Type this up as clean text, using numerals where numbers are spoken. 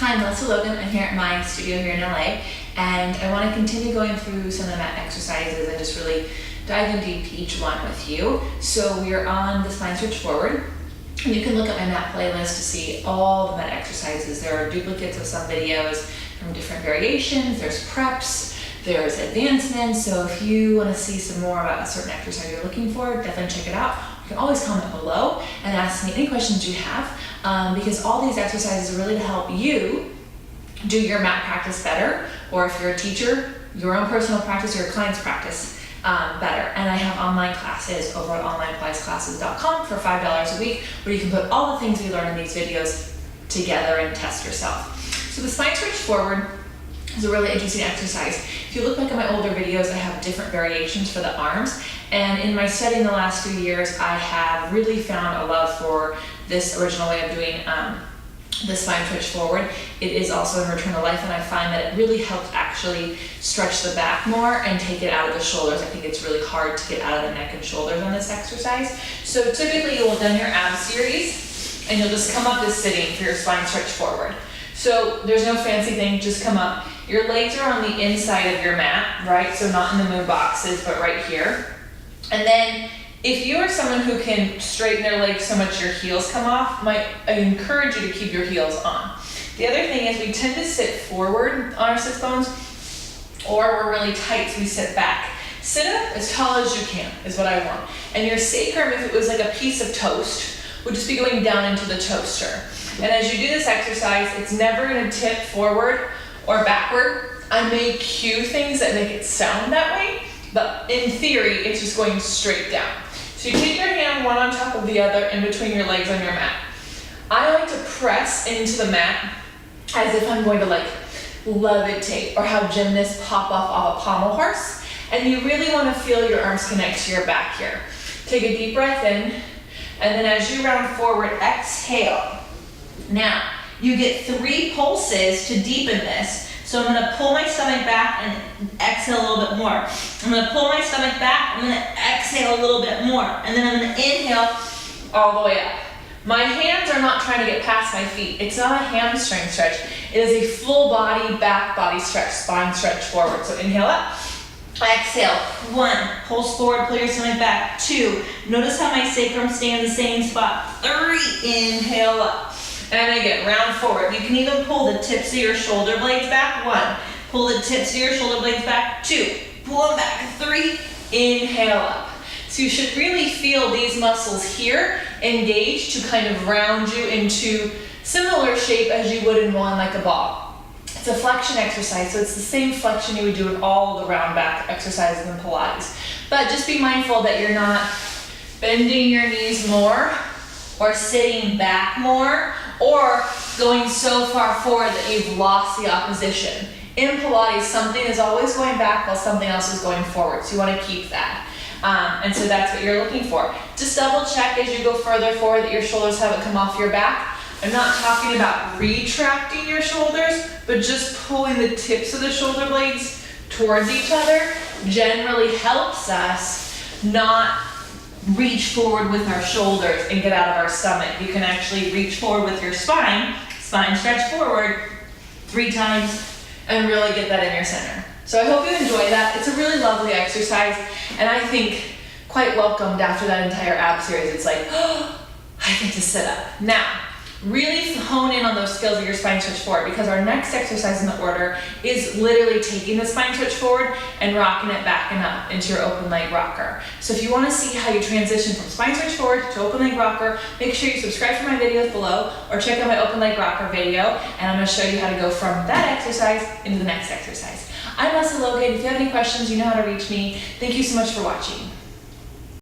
Hi, I'm Lesley Logan. I'm here at my studio here in LA, and I want to continue going through some of the mat exercises and just really dive into each one with you. So we are on the spine stretch forward, and you can look at my mat playlist to see all the mat exercises. There are duplicates of some videos from different variations. There's preps, there's advancements. So if you want to see some more about a certain exercise you're looking for, definitely check it out. You can always comment below and ask me any questions you have, because all these exercises are really to help you do your mat practice better, or if you're a teacher, your own personal practice, your client's practice better. And I have online classes over at onlinepilatesclasses.com for $5 a week, where you can put all the things we learn in these videos together and test yourself. So the spine stretch forward is a really interesting exercise. If you look back at my older videos, I have different variations for the arms. And in my study in the last few years, I have really found a love for this original way of doing the spine stretch forward. It is also in return to life, and I find that it really helps actually stretch the back more and take it out of the shoulders. I think it's really hard to get out of the neck and shoulders on this exercise. So typically you will have done your ab series, and you'll just come up as sitting for your spine stretch forward. So there's no fancy thing, just come up. Your legs are on the inside of your mat, right? So not in the moon boxes, but right here. And then if you are someone who can straighten their legs so much your heels come off, I encourage you to keep your heels on. The other thing is we tend to sit forward on our sits bones, or we're really tight, so we sit back. Sit up as tall as you can is what I want. And your sacrum, if it was like a piece of toast, would just be going down into the toaster. And as you do this exercise, it's never gonna tip forward or backward. I may cue things that make it sound that way, but in theory, it's just going straight down. So you take your hand one on top of the other in between your legs on your mat. I like to press into the mat as if I'm going to like levitate, or how gymnasts pop off a pommel horse. And you really want to feel your arms connect to your back here. Take a deep breath in, and then as you round forward, exhale. Now, you get 3 pulses to deepen this. So I'm gonna pull my stomach back and exhale a little bit more. I'm gonna pull my stomach back, I'm gonna exhale a little bit more. And then I'm gonna inhale all the way up. My hands are not trying to get past my feet. It's not a hamstring stretch. It is a full body, back body stretch, spine stretch forward. So inhale up, exhale. 1, pulse forward, pull your stomach back. 2, notice how my sacrum stay in the same spot. 3, inhale up. And again, round forward. You can even pull the tips of your shoulder blades back. 1, pull the tips of your shoulder blades back. 2, pull them back. 3, inhale up. So you should really feel these muscles here engage to kind of round you into similar shape as you would in one like a ball. It's a flexion exercise, so it's the same flexion you would do in all the round back exercises in Pilates. But just be mindful that you're not bending your knees more, or sitting back more, or going so far forward that you've lost the opposition. In Pilates, something is always going back while something else is going forward, so you want to keep that. And so that's what you're looking for. Just double check as you go further forward that your shoulders haven't come off your back. I'm not talking about retracting your shoulders, but just pulling the tips of the shoulder blades towards each other generally helps us not reach forward with our shoulders and get out of our stomach. You can actually reach forward with your spine stretch forward 3 times, and really get that in your center. So I hope you enjoy that. It's a really lovely exercise, and I think quite welcomed after that entire ab series. It's like, oh, I get to sit up. Now, really hone in on those skills of your spine stretch forward, because our next exercise in the order is literally taking the spine stretch forward and rocking it back and up into your open leg rocker. So if you want to see how you transition from spine stretch forward to open leg rocker, make sure you subscribe to my videos below, or check out my open leg rocker video, and I'm going to show you how to go from that exercise into the next exercise. I'm Lesley Logan. If you have any questions, you know how to reach me. Thank you so much for watching.